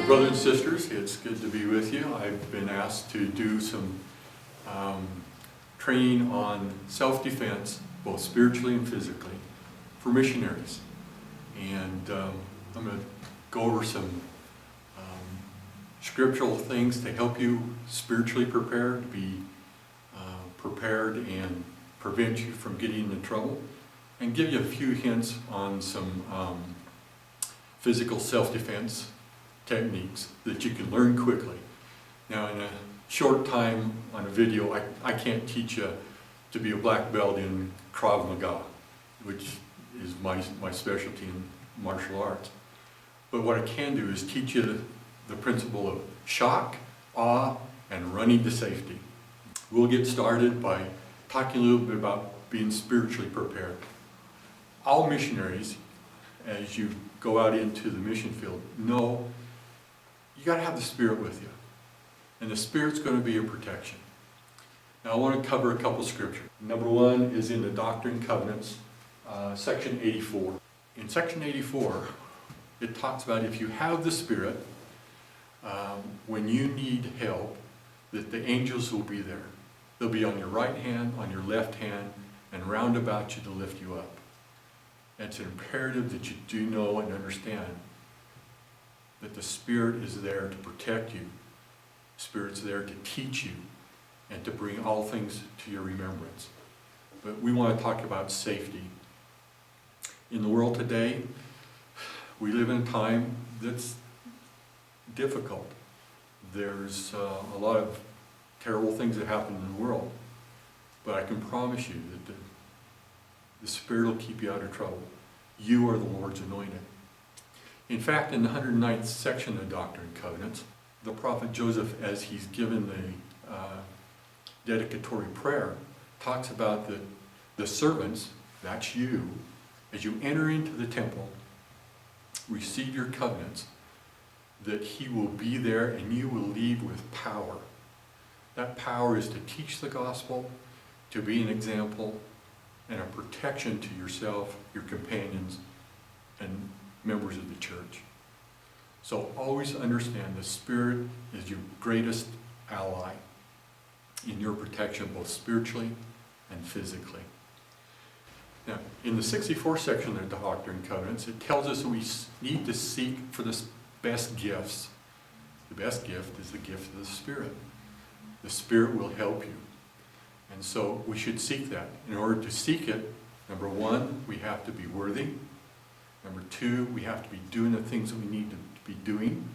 Brothers and sisters, it's good to be with you. I've been asked to do some training on self-defense, both spiritually and physically, for missionaries. And I'm going to go over some scriptural things to help you spiritually prepare, to be prepared and prevent you from getting into trouble, and give you a few hints on some physical self-defense techniques that you can learn quickly. Now, in a short time on a video, I can't teach you to be a black belt in Krav Maga, which is my specialty in martial arts. But what I can do is teach you the principle of shock, awe, and running to safety. We'll get started by talking a little bit about being spiritually prepared. All missionaries, as you go out into the mission field, know you got to have the Spirit with you. And the Spirit's going to be your protection. Now I want to cover a couple scriptures. Number one is in the Doctrine and Covenants, section 84. In section 84, it talks about if you have the Spirit, when you need help, that the angels will be there. They'll be on your right hand, on your left hand, and round about you to lift you up. And it's imperative that you do know and understand that the Spirit is there to protect you. The Spirit's there to teach you and to bring all things to your remembrance. But we want to talk about safety. In the world today, we live in a time that's difficult. There's a lot of terrible things that happen in the world. But I can promise you that the Spirit will keep you out of trouble. You are the Lord's anointed. In fact, in the 109th section of Doctrine and Covenants, the prophet Joseph, as he's given the dedicatory prayer, talks about the servants, that's you, as you enter into the temple, receive your covenants, that he will be there and you will leave with power. That power is to teach the gospel, to be an example, and a protection to yourself, your companions, and members of the church. So always understand the Spirit is your greatest ally in your protection, both spiritually and physically. Now, in the 64th section of the Doctrine and Covenants, it tells us that we need to seek for the best gifts. The best gift is the gift of the Spirit. The Spirit will help you. And so we should seek that. In order to seek it, number one, we have to be worthy. Number two, we have to be doing the things that we need to be doing.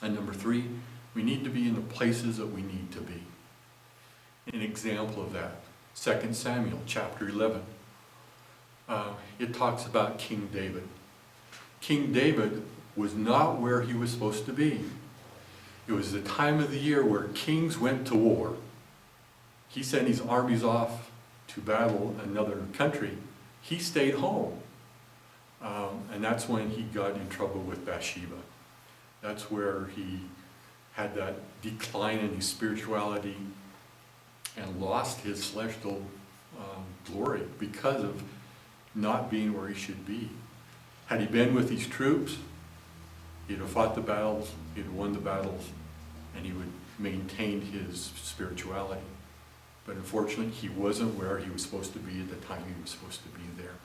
And number three, we need to be in the places that we need to be. An example of that, 2 Samuel chapter 11. It talks about King David. King David was not where he was supposed to be. It was the time of the year where kings went to war. He sent his armies off to battle another country. He stayed home. And that's when he got in trouble with Bathsheba. That's where he had that decline in his spirituality and lost his celestial glory because of not being where he should be. Had he been with his troops, he'd have fought the battles, he'd have won the battles, and he would maintain his spirituality. But unfortunately, he wasn't where he was supposed to be at the time he was supposed to be there.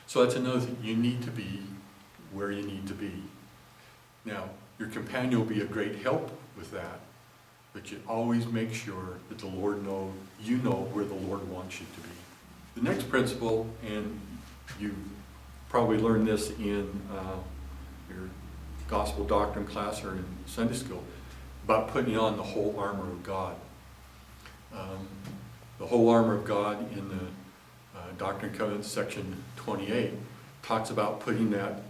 So that's another thing. You need to be where you need to be. Now, your companion will be a great help with that, but you always make sure that the Lord you know where the Lord wants you to be. The next principle, and you probably learned this in your gospel doctrine class or in Sunday school, about putting on the whole armor of God. The whole armor of God in the Doctrine and Covenants section 28 talks about putting that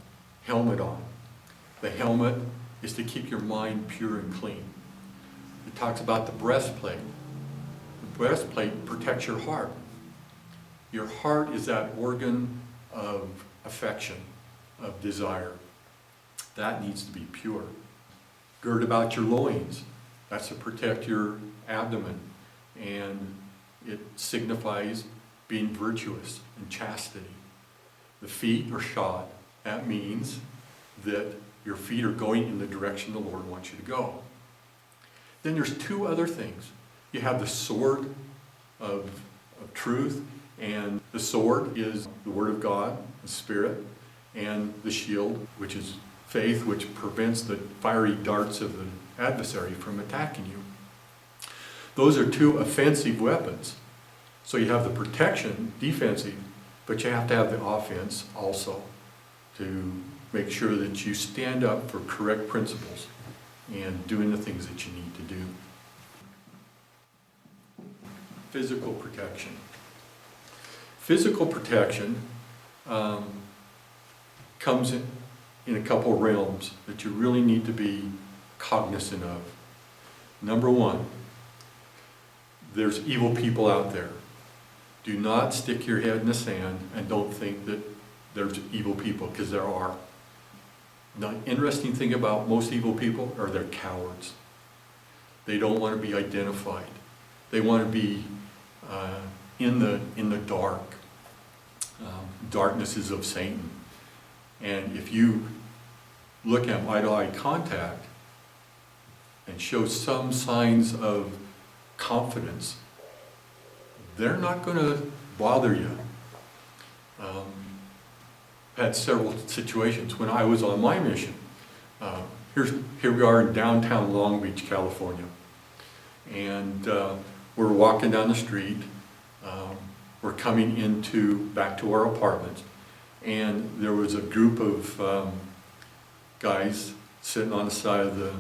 helmet on. The helmet is to keep your mind pure and clean. It talks about the breastplate. The breastplate protects your heart. Your heart is that organ of affection, of desire. That needs to be pure. Gird about your loins. That's to protect your abdomen. And it signifies being virtuous and chastity. The feet are shod. That means that your feet are going in the direction the Lord wants you to go. Then there's two other things. You have the sword of truth, and the sword is the Word of God, the Spirit, and the shield, which is faith, which prevents the fiery darts of the adversary from attacking you. Those are two offensive weapons. So you have the protection, defensive, but you have to have the offense also to make sure that you stand up for correct principles and doing the things that you need to do. Physical protection. Physical protection comes in a couple realms that you really need to be cognizant of. Number one, there's evil people out there. Do not stick your head in the sand and don't think that there's evil people, because there are. The interesting thing about most evil people are they're cowards. They don't want to be identified. They want to be in the dark. Darkness is of Satan. And if you look at eye-to-eye contact and show some signs of confidence, they're not going to bother you. I've had several situations when I was on my mission. Here we are in downtown Long Beach, California. And we're walking down the street. We're coming back to our apartment. And there was a group of guys sitting on the side of the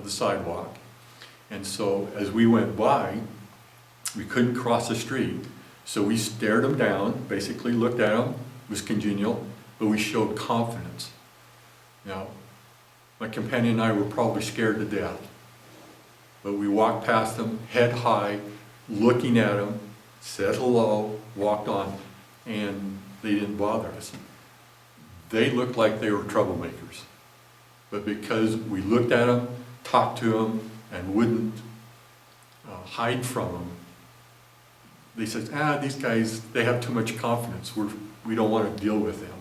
sidewalk. And so as we went by, we couldn't cross the street. So we stared them down, basically looked at them, it was congenial, but we showed confidence. Now, my companion and I were probably scared to death. But we walked past them, head high, looking at them, said hello, walked on, and they didn't bother us. They looked like they were troublemakers. But because we looked at them, talked to them, and wouldn't hide from them, they said, these guys, they have too much confidence. We don't want to deal with them.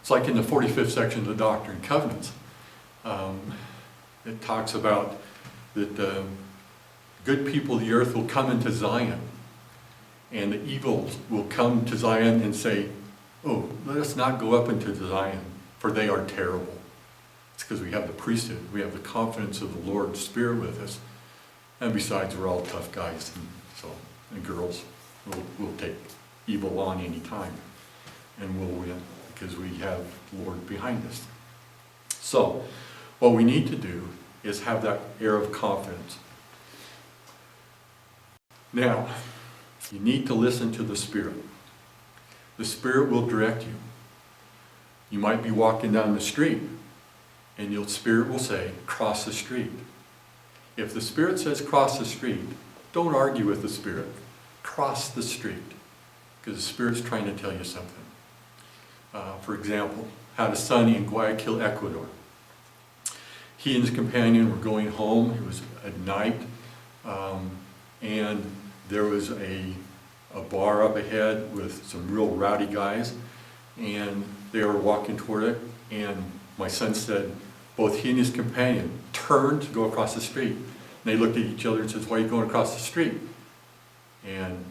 It's like in the 45th section of the Doctrine and Covenants. It talks about that good people of the earth will come into Zion, and the evils will come to Zion and say, oh, let us not go up into Zion, for they are terrible. It's because we have the priesthood, we have the confidence of the Lord's Spirit with us, and besides, we're all tough guys, and girls. We'll take evil on any time, and we'll win, because we have the Lord behind us. So, what we need to do is have that air of confidence. Now, you need to listen to the Spirit. The Spirit will direct you. You might be walking down the street, and the Spirit will say, cross the street. If the Spirit says cross the street, don't argue with the Spirit. Cross the street, because the Spirit's trying to tell you something. For example, had a son in Guayaquil, Ecuador. He and his companion were going home. It was at night, and there was a bar up ahead with some real rowdy guys, and they were walking toward it, and my son said, both he and his companion turned to go across the street. And they looked at each other and said, why are you going across the street? And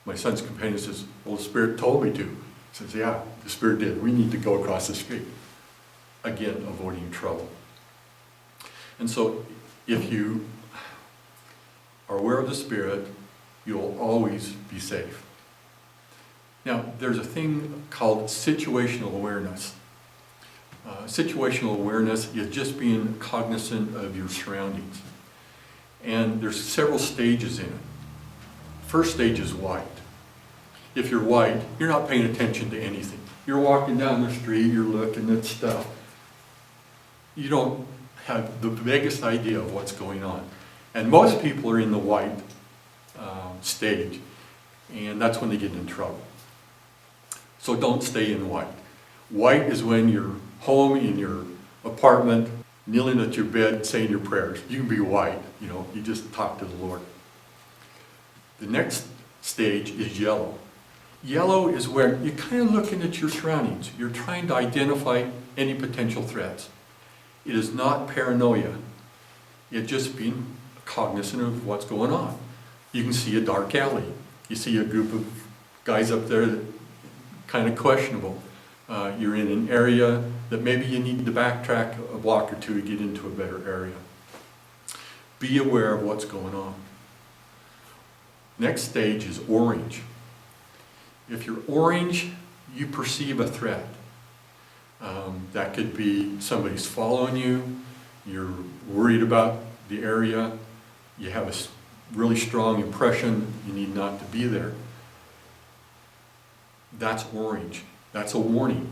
my son's companion says, well, the Spirit told me to. He says, yeah, the Spirit did. We need to go across the street. Again, avoiding trouble. And so, if you are aware of the Spirit, you'll always be safe. Now, there's a thing called situational awareness. Situational awareness is just being cognizant of your surroundings. And there's several stages in it. First stage is white. If you're white, you're not paying attention to anything. You're walking down the street, you're looking at stuff. You don't have the vaguest idea of what's going on. And most people are in the white stage, and that's when they get in trouble. So don't stay in white. White is when you're home in your apartment, kneeling at your bed, saying your prayers. You can be white, you just talk to the Lord. The next stage is yellow. Yellow is where you're kind of looking at your surroundings. You're trying to identify any potential threats. It is not paranoia. It's just being cognizant of what's going on. You can see a dark alley. You see a group of guys up there that kind of questionable. You're in an area that maybe you need to backtrack a block or two to get into a better area. Be aware of what's going on. Next stage is orange. If you're orange, you perceive a threat. That could be somebody's following you, you're worried about the area, you have a really strong impression you need not to be there. That's orange. That's a warning.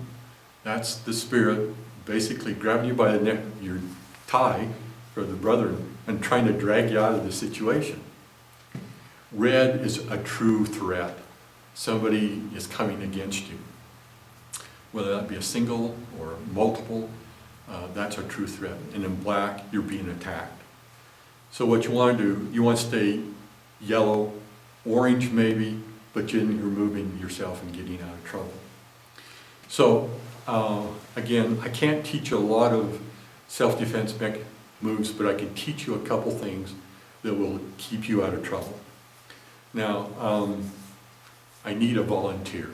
That's the Spirit basically grabbing you by the neck, your tie, or the brother, and trying to drag you out of the situation. Red is a true threat. Somebody is coming against you. Whether that be a single or multiple, that's a true threat. And in black, you're being attacked. So what you want to do, you want to stay yellow, orange maybe, but you're removing yourself and getting out of trouble. So again, I can't teach a lot of self-defense moves, but I can teach you a couple things that will keep you out of trouble. Now, I need a volunteer.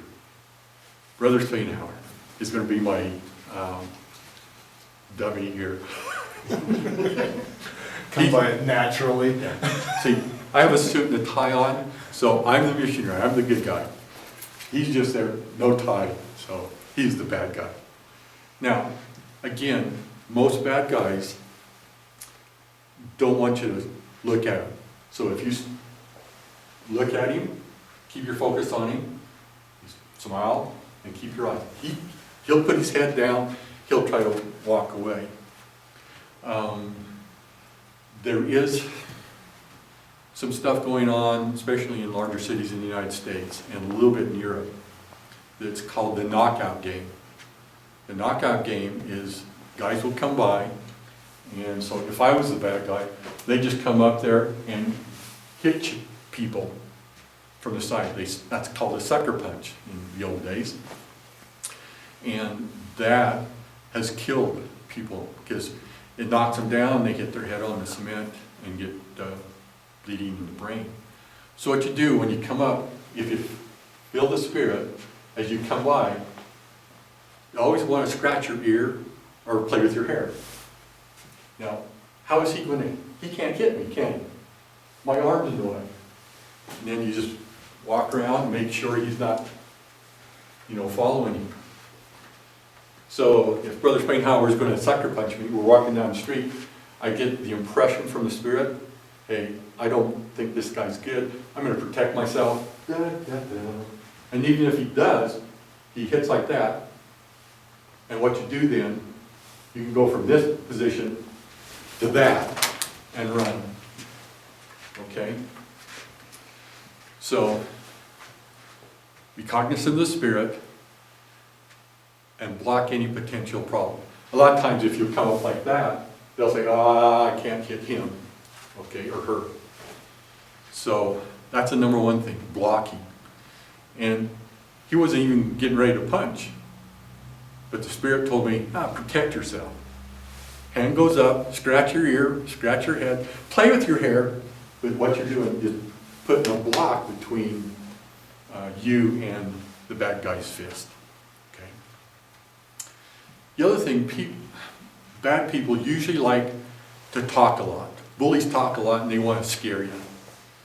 Brother Steinhauer is going to be my dummy here. Come by it naturally. Yeah. See, I have a suit and a tie on, so I'm the missionary, I'm the good guy. He's just there, no tie, so he's the bad guy. Now, again, most bad guys don't want you to look at him. So if you look at him, keep your focus on him, smile, and keep your eyes. He'll put his head down, he'll try to walk away. There is some stuff going on, especially in larger cities in the United States and a little bit in Europe, that's called the knockout game. The knockout game is guys will come by, and so if I was the bad guy, they just come up there and hit people from the side. That's called a sucker punch in the old days. And that has killed people because it knocks them down, they hit their head on the cement and get bleeding in the brain. So what you do when you come up, if you feel the Spirit, as you come by, you always want to scratch your ear or play with your hair. Now, how is he going to, he can't hit me, can he? My arm's in the way. And then you just walk around and make sure he's not, following you. So if Brother Spainhauer is going to sucker punch me, we're walking down the street, I get the impression from the Spirit, hey, I don't think this guy's good. I'm going to protect myself. And even if he does, he hits like that. And what you do then, you can go from this position to that and run. Okay? So, be cognizant of the Spirit and block any potential problem. A lot of times if you come up like that, they'll say, I can't hit him, okay, or her. So that's the number one thing, blocking. And he wasn't even getting ready to punch. But the Spirit told me, protect yourself. Hand goes up, scratch your ear, scratch your head, play with your hair, but what you're doing is putting a block between you and the bad guy's fist. Okay. The other thing, bad people usually like to talk a lot. Bullies talk a lot and they want to scare you.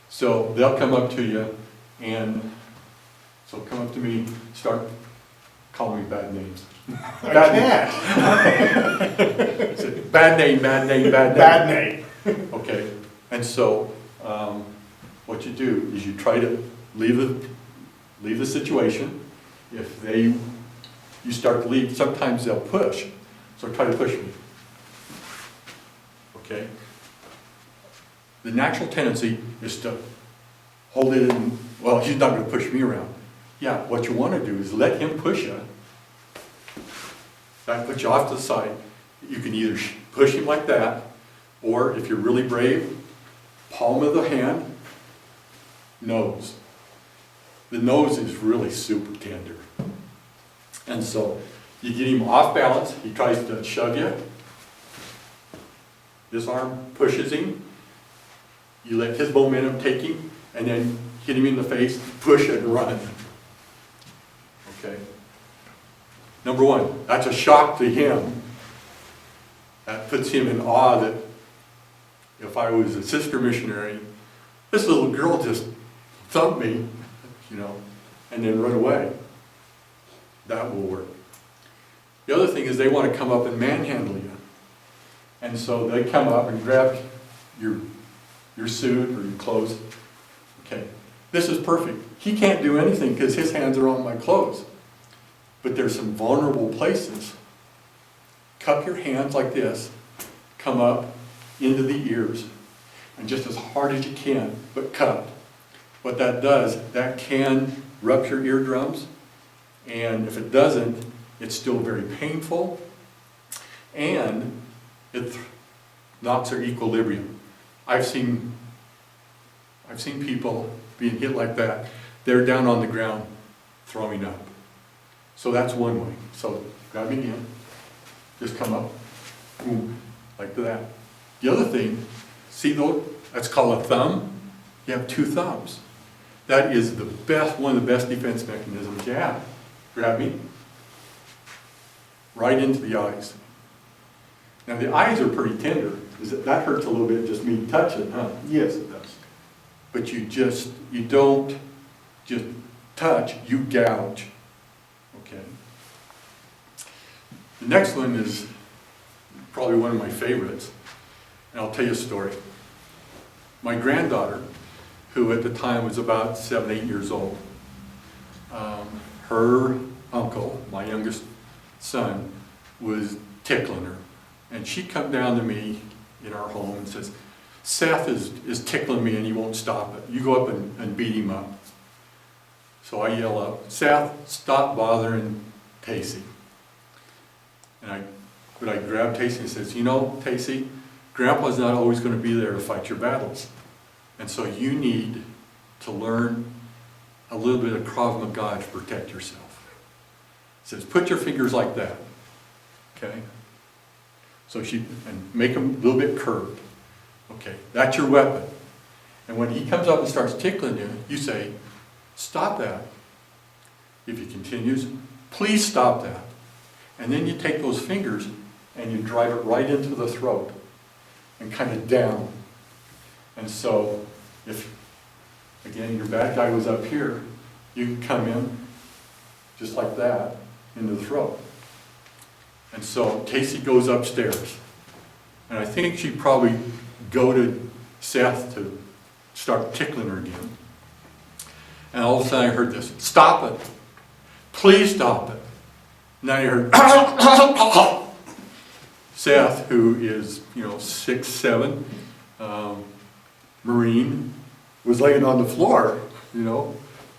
So they'll come up to you and so come up to me, start calling me bad names. I can't. Bad name, bad name, bad name. Bad name. Okay. And so what you do is you try to leave the situation. If you start to leave, sometimes they'll push. So try to push me. Okay? The natural tendency is to hold it in, well, he's not going to push me around. Yeah, what you want to do is let him push you. That puts you off to the side. You can either push him like that, or if you're really brave, palm of the hand, nose. the nose is really super tender. And so you get him off balance, he tries to shove you. This arm pushes him. You let his momentum take him, and then hit him in the face, push and run. Okay? Number one, that's a shock to him. That puts him in awe that if I was a sister missionary, this little girl just thumped me, you know, and then run away. That will work. The other thing is they want to come up and manhandle you. And so they come up and grab your suit or your clothes. Okay, this is perfect. He can't do anything because his hands are on my clothes. But there's some vulnerable places. Cup your hands like this, come up into the ears, and just as hard as you can, but cup. What that does, that can rupture eardrums, and if it doesn't, it's still very painful, and it knocks their equilibrium. I've seen people being hit like that. They're down on the ground throwing up. So that's one way. So grab me in, just come up, boom, like that. The other thing, see those? That's called a thumb. You have two thumbs. That is the best, one of the best defense mechanisms you have. Grab me, right into the eyes. Now the eyes are pretty tender. That hurts a little bit, just me touching, huh? Yes, it does. But you don't just touch, you gouge. Okay. The next one is probably one of my favorites, and I'll tell you a story. My granddaughter, who at the time was about 7, 8 years old, her uncle, my youngest son, was tickling her. And she come down to me in our home and says, Seth is tickling me and he won't stop it. You go up and beat him up. So I yell out, Seth, stop bothering Tacey. And I grab Tacey and says, you know, Tacey, Grandpa's not always going to be there to fight your battles. And so you need to learn a little bit of Krav Maga to protect yourself. It says, put your fingers like that. Okay? So and make them a little bit curved. Okay, that's your weapon. And when he comes up and starts tickling you, you say, stop that. If he continues, please stop that. And then you take those fingers and you drive it right into the throat and kind of down. And so if, again, your bad guy was up here, you can come in just like that into the throat. And so Casey goes upstairs. And I think she'd probably go to Seth to start tickling her again. And all of a sudden I heard this, stop it. Please stop it. And then I heard, Seth, who is, 6'7", Marine, was laying on the floor,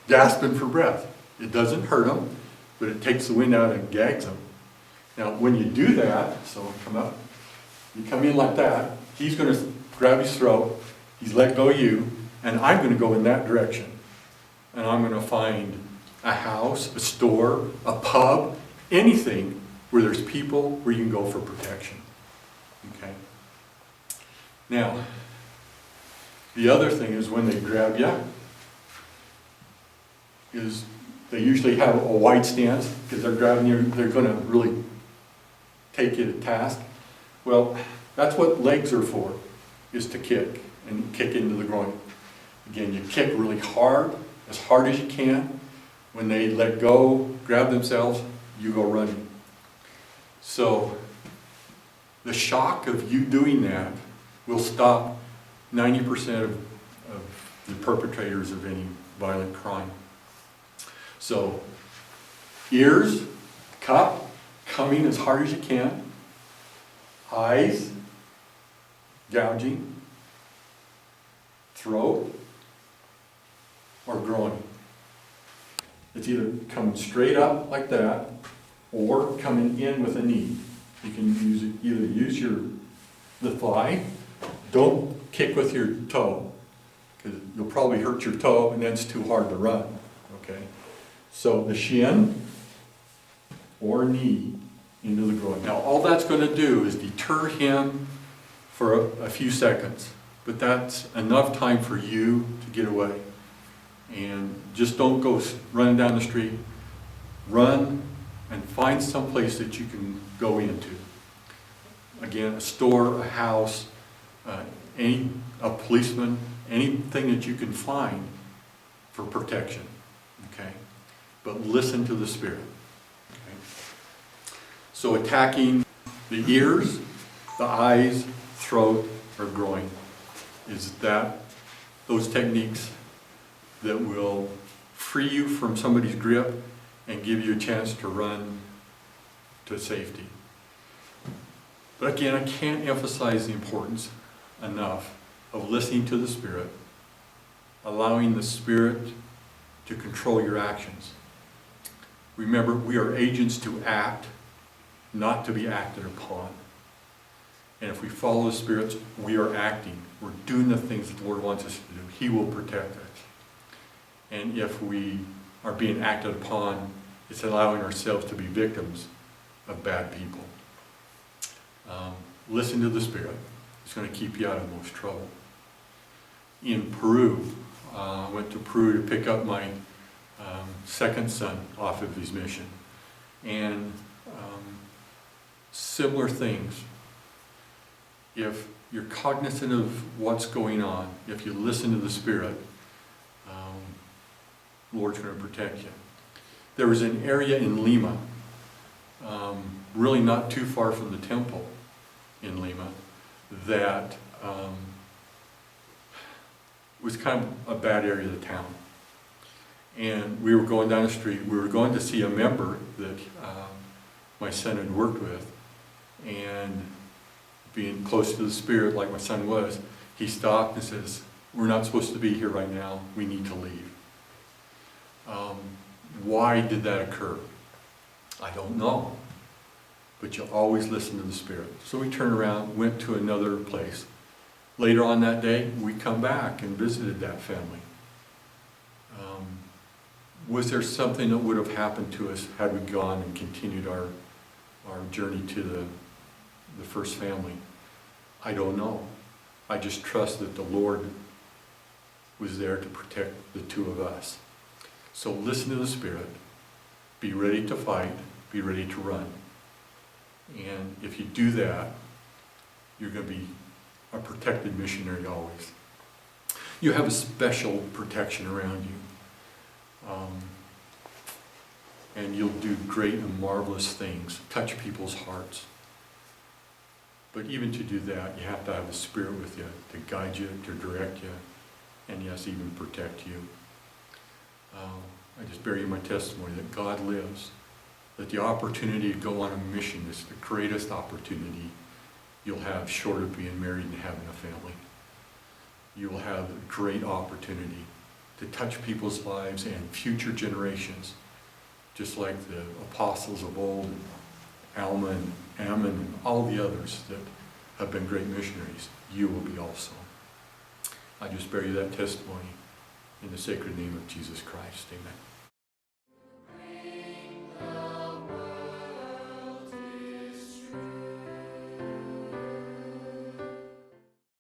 gasping for breath. It doesn't hurt him, but it takes the wind out and gags him. Now, when you do that, so come up, you come in like that, he's going to grab his throat, he's let go of you, and I'm going to go in that direction. And I'm going to find a house, a store, a pub, anything where there's people where you can go for protection. Okay? Now, the other thing is when they grab you, is they usually have a wide stance because they're grabbing you, they're going to really take you to task. Well, that's what legs are for, is to kick and kick into the groin. Again, you kick really hard as you can. When they let go, grab themselves, you go running. So the shock of you doing that will stop 90% of the perpetrators of any violent crime. So ears, cup, coming as hard as you can. Eyes, gouging. Throat, or groin. It's either coming straight up like that, or coming in with a knee. You can either use the thigh. Don't kick with your toe, because you'll probably hurt your toe, and then it's too hard to run. okay? So the shin or knee into the groin. Now, all that's going to do is deter him for a few seconds, but that's enough time for you to get away. And just don't go running down the street. Run and find some place that you can go into. Again, a store, a house, a policeman, anything that you can find for protection, okay? But listen to the Spirit, okay? So attacking the ears, the eyes, throat, or groin is those techniques that will free you from somebody's grip and give you a chance to run to safety. But again, I can't emphasize the importance enough of listening to the Spirit, allowing the Spirit to control your actions. Remember, we are agents to act, not to be acted upon. And if we follow the Spirit, we are acting. We're doing the things that the Lord wants us to do. He will protect us. And if we are being acted upon, it's allowing ourselves to be victims of bad people. Listen to the Spirit. It's going to keep you out of most trouble. In Peru, I went to Peru to pick up my second son off of his mission. And similar things. If you're cognizant of what's going on, if you listen to the Spirit, the Lord's going to protect you. There was an area in Lima, really not too far from the temple in Lima, that was kind of a bad area of the town. And we were going down the street. We were going to see a member that my son had worked with, and being close to the Spirit like my son was, he stopped and says, "We're not supposed to be here right now. We need to leave." Why did that occur? I don't know. But you always listen to the Spirit. So we turned around, went to another place. Later on that day, we come back and visited that family. Was there something that would have happened to us had we gone and continued our journey to the first family? I don't know. I just trust that the Lord was there to protect the two of us. So listen to the Spirit. Be ready to fight. Be ready to run. And if you do that, you're going to be a protected missionary always. You have a special protection around you. And you'll do great and marvelous things, touch people's hearts. But even to do that, you have to have the Spirit with you to guide you, to direct you, and yes, even protect you. I just bear you my testimony that God lives, that the opportunity to go on a mission is the greatest opportunity you'll have short of being married and having a family. You will have a great opportunity to touch people's lives and future generations, just like the apostles of old, and Alma and Ammon and all the others that have been great missionaries. You will be also. I just bear you that testimony in the sacred name of Jesus Christ. Amen.